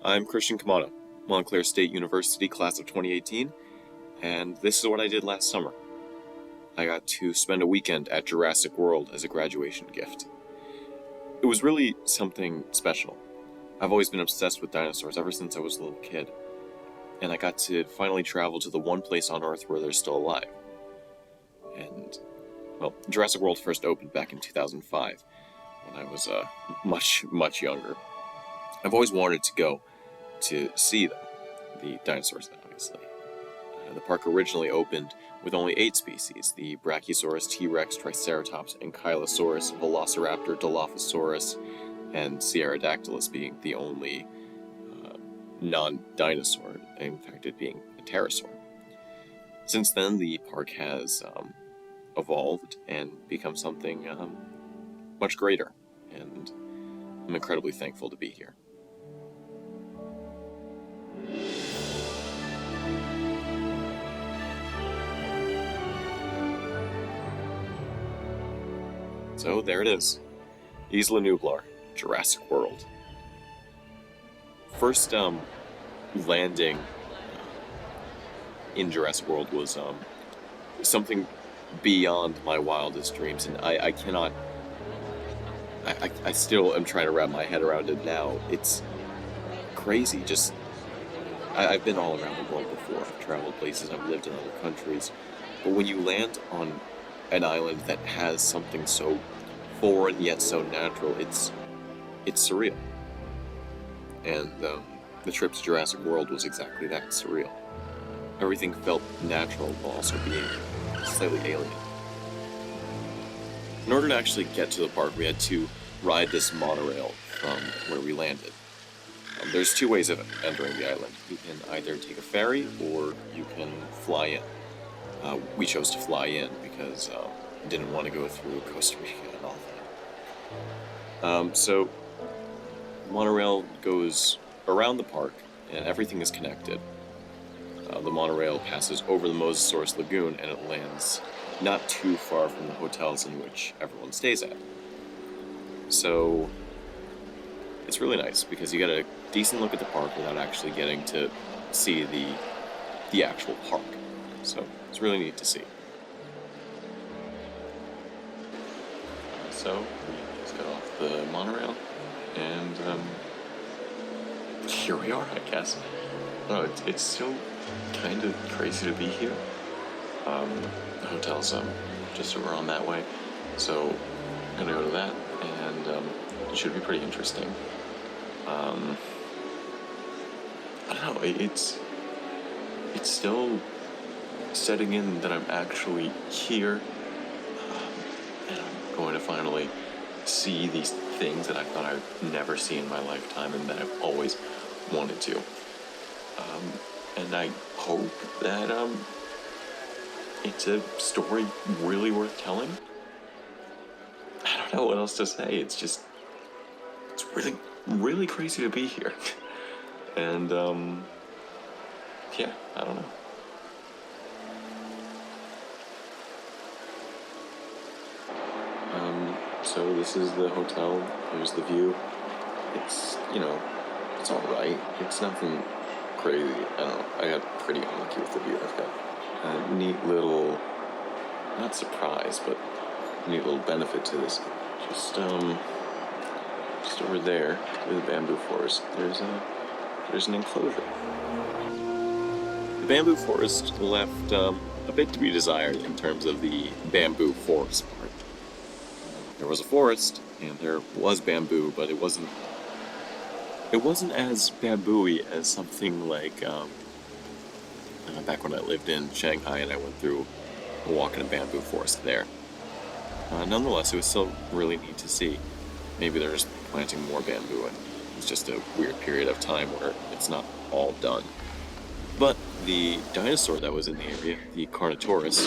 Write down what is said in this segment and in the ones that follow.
I'm Christian Kamano, Montclair State University, class of 2018, and this is what I did last summer. I got to spend a weekend at Jurassic World as a graduation gift. It was really something special. I've always been obsessed with dinosaurs ever since I was a little kid, and I got to finally travel to the one place on Earth where they're still alive. And, well, Jurassic World first opened back in 2005, when I was much younger. I've always wanted to go to see them, the dinosaurs, obviously. The park originally opened with only 8 species, the Brachiosaurus, T-Rex, Triceratops, Ankylosaurus, Velociraptor, Dilophosaurus, and Sierradactylus being the only non-dinosaur, in fact it being a pterosaur. Since then, the park has evolved and become something much greater, and I'm incredibly thankful to be here. So there it is, Isla Nublar, Jurassic World. First landing in Jurassic World was something beyond my wildest dreams, and I still am trying to wrap my head around it now. It's crazy. Just I've been all around the world before. I've traveled places, I've lived in other countries, but when you land on an island that has something so foreign yet so natural, it's surreal. And the trip to Jurassic World was exactly that, surreal. Everything felt natural while also being slightly alien. In order to actually get to the park, we had to ride this monorail from where we landed. There's 2 ways of entering the island. You can either take a ferry or you can fly in. We chose to fly in because I didn't want to go through Costa Rica and all that. So, monorail goes around the park, and everything is connected. The monorail passes over the Mosasaurus Lagoon, and it lands not too far from the hotels in which everyone stays at. So, it's really nice, because you get a decent look at the park without actually getting to see the actual park. So, it's really neat to see. So, we just got off the monorail, and here we are, I guess. Oh, it's still kind of crazy to be here. The hotel's just over on that way, so I'm gonna go to that, and it should be pretty interesting. I don't know, it's still setting in that I'm actually here, and I'm going to finally see these things that I thought I'd never see in my lifetime and that I've always wanted to. And I hope that it's a story really worth telling. I don't know what else to say. It's really crazy to be here. And yeah, I don't know. So this is the hotel. Here's the view. It's, it's alright. It's nothing crazy. I don't know. I got pretty unlucky with the view. I've got a neat little, not surprise, but neat little benefit to this. Just over there, with the bamboo forest, there's an enclosure. The bamboo forest left a bit to be desired in terms of the bamboo forest part. There was a forest, and there was bamboo, but it wasn't as bamboo-y as something like back when I lived in Shanghai and I went through a walk in a bamboo forest there. Nonetheless, it was still really neat to see. Maybe they're just planting more bamboo, and it's just a weird period of time where it's not all done. But the dinosaur that was in the area, the Carnotaurus,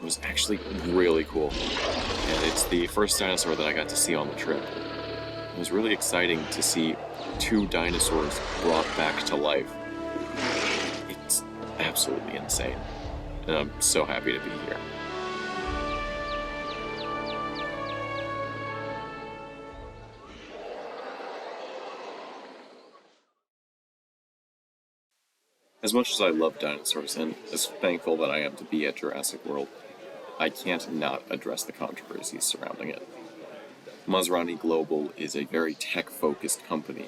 was actually really cool. And it's the first dinosaur that I got to see on the trip. It was really exciting to see 2 dinosaurs brought back to life. It's absolutely insane. And I'm so happy to be here. As much as I love dinosaurs, and as thankful that I am to be at Jurassic World, I can't not address the controversies surrounding it. Masarani Global is a very tech-focused company,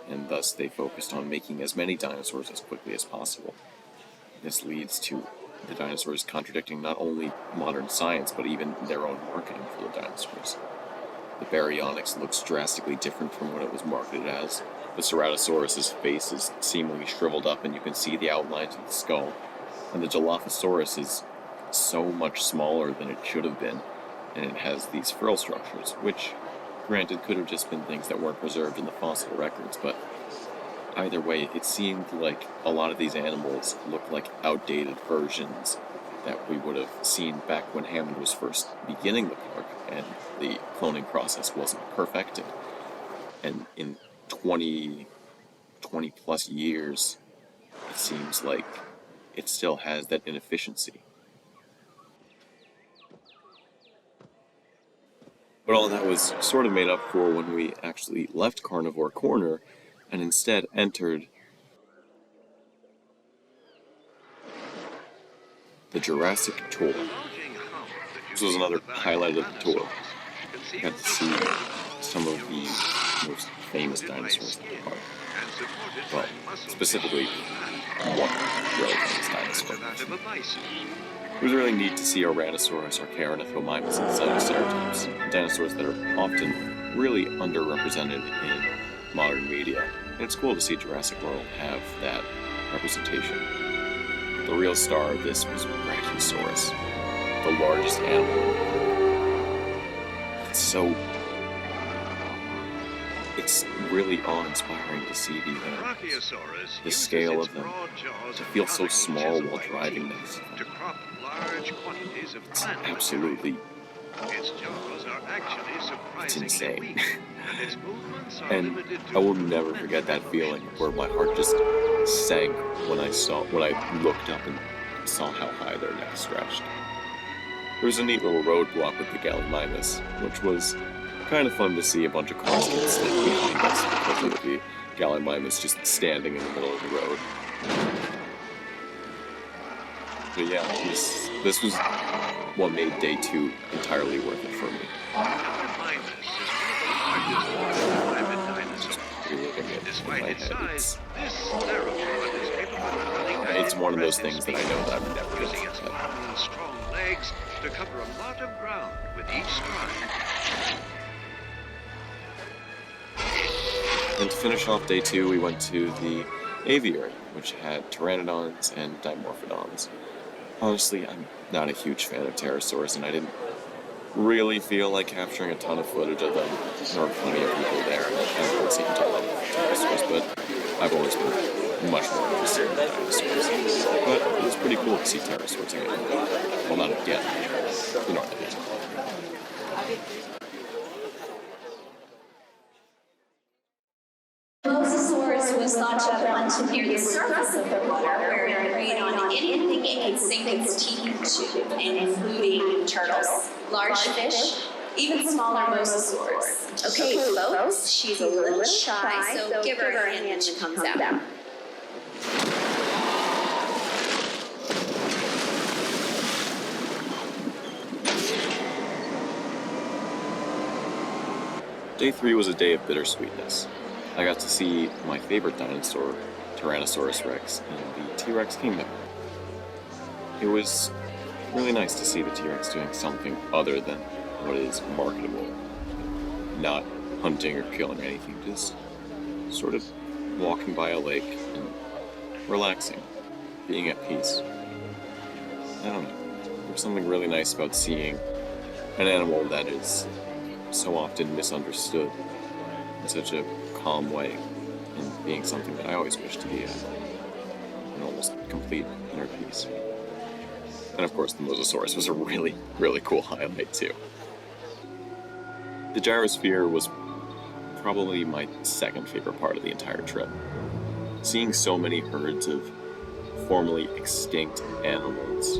and thus they focused on making as many dinosaurs as quickly as possible. This leads to the dinosaurs contradicting not only modern science, but even their own marketing for the dinosaurs. The baryonyx looks drastically different from what it was marketed as. The Ceratosaurus's face is seemingly shriveled up and you can see the outlines of the skull. And the Dilophosaurus is so much smaller than it should have been, and it has these frill structures, which, granted, could have just been things that weren't preserved in the fossil records, but either way, it seemed like a lot of these animals looked like outdated versions that we would have seen back when Hammond was first beginning the park and the cloning process wasn't perfected. And in 20 plus years, it seems like it still has that inefficiency. But all that was sort of made up for when we actually left Carnivore Corner and instead entered the Jurassic Tour. This was another highlight of the tour. We got to see some of the most famous dinosaurs in the park. Well, specifically, one really famous dinosaur. It was really neat to see Tyrannosaurus, Archaeornithomimus, and Sinoceratops, dinosaurs that are often really underrepresented in modern media. And it's cool to see Jurassic World have that representation. The real star of this was Brachiosaurus, the largest animal. It's really awe-inspiring to see the scale of them, to feel so small while driving next to them. It's absolutely, it's insane. And I will never forget that feeling where my heart just sank when I looked up and saw how high their neck stretched. There was a neat little roadblock with the Gallimimus, which was kind of fun to see a bunch of cars get slipped behind us because of the Gallimimus just standing in the middle of the road. But yeah, this was what made day 2 entirely worth it for me. It's one of those things that I know that I'm never going to forget. To cover a lot of ground with each stride. And to finish off day 2, we went to the aviary, which had pteranodons and dimorphodons. Honestly, I'm not a huge fan of pterosaurs, and I didn't really feel like capturing a ton of footage of them. There were plenty of people there, and I haven't seen a ton of pterosaurs, but I've always been much more interested in dinosaurs. But it was pretty cool to see pterosaurs again. Well, not again. You know what I mean. Mosasaurus was thought to have hunted near the surface of the water, where it preyed on anything it could sink its teeth into, including turtles, large fish, even smaller mosasaurs. Okay, folks, she's a little shy, so give her a hand when she comes out. Day 3 was a day of bittersweetness. I got to see my favorite dinosaur, Tyrannosaurus Rex, in the T-Rex Kingdom. It was really nice to see the T-Rex doing something other than what is marketable. Not hunting or killing anything, just sort of walking by a lake and relaxing, being at peace. I don't know. There's something really nice about seeing an animal that is so often misunderstood in such a calm way, and being something that I always wish to be an almost complete inner peace. And of course, the Mosasaurus was a really, really cool highlight too. The gyrosphere was probably my second favorite part of the entire trip. Seeing so many herds of formerly extinct animals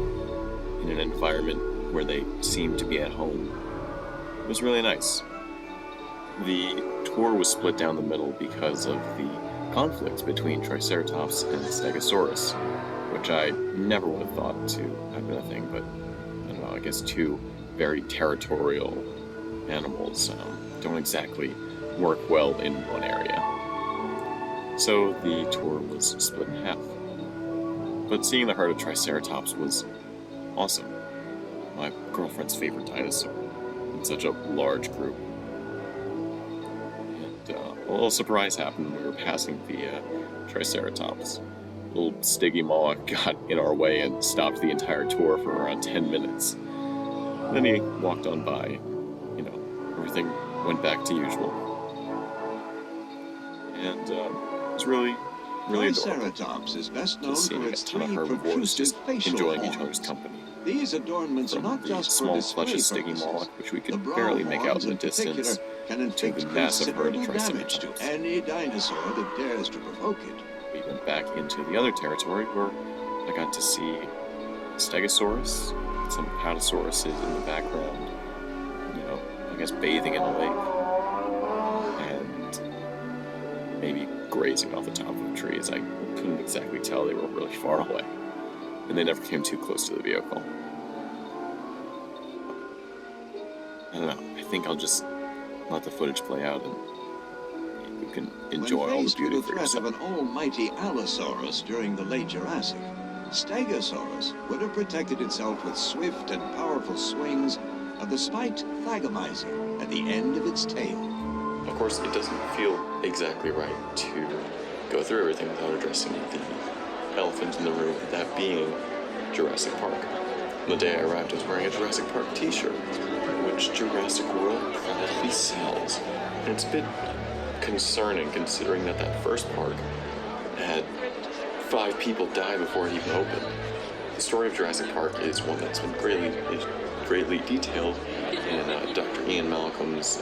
in an environment where they seemed to be at home was really nice. The tour was split down the middle because of the conflict between Triceratops and Stegosaurus, which I never would have thought to have been a thing, but I don't know, I guess two very territorial animals don't exactly work well in one area. So the tour was split in half. But seeing the herd of Triceratops was awesome. My girlfriend's favorite dinosaur in such a large group. And a little surprise happened when we were passing the Triceratops. Little Stygimoloch got in our way and stopped the entire tour for around 10 minutes. Then he walked on by. Everything went back to usual. And it was really adorable. Triceratops is best known for its ton of three herbivores just protrusive facial enjoying horns. each other's company. These adornments are From not the just for small display fleshy purposes. Stygimoloch, which we The could broad barely make out horns in the in particular distance, can to inflict the massive herd of considerable damage to Triceratops. any dinosaur that dares to provoke it. We went back into the other territory where I got to see Stegosaurus, some Apatosauruses in the background, I guess bathing in a lake, and maybe grazing off the top of trees. I couldn't exactly tell, they were really far away, and they never came too close to the vehicle. I don't know, I think I'll just let the footage play out and you can enjoy all the When faced beauty with for the threat yourself. of an almighty Allosaurus during the late Jurassic, Stegosaurus would have protected itself with swift and powerful swings of the spiked thagomizing at the end of its tail. Of course, it doesn't feel exactly right to go through everything without addressing the elephant in the room, that being Jurassic Park. The day I arrived, I was wearing a Jurassic Park t-shirt, which Jurassic World proudly sells. And it's a bit concerning considering that first park had 5 people die before it even opened. The story of Jurassic Park is one that's been greatly detailed in Dr. Ian Malcolm's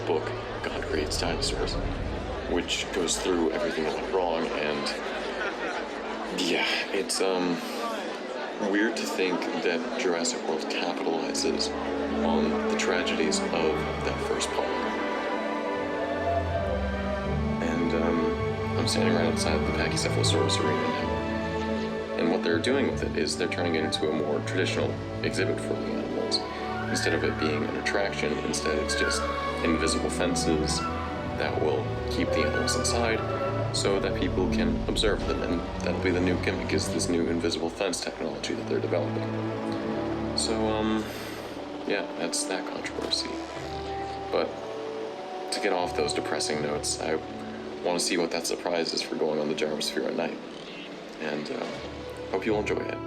book, God Creates Dinosaurs, which goes through everything that went wrong, and yeah, it's weird to think that Jurassic World capitalizes on the tragedies of that first park. And I'm standing right outside the Pachycephalosaurus arena now. And what they're doing with it is they're turning it into a more traditional exhibit for the animals. Instead of it being an attraction, instead it's just invisible fences that will keep the animals inside so that people can observe them. And that'll be the new gimmick, is this new invisible fence technology that they're developing. So, yeah, that's that controversy. But to get off those depressing notes, I want to see what that surprise is for going on the gyrosphere at night. And hope you'll enjoy it.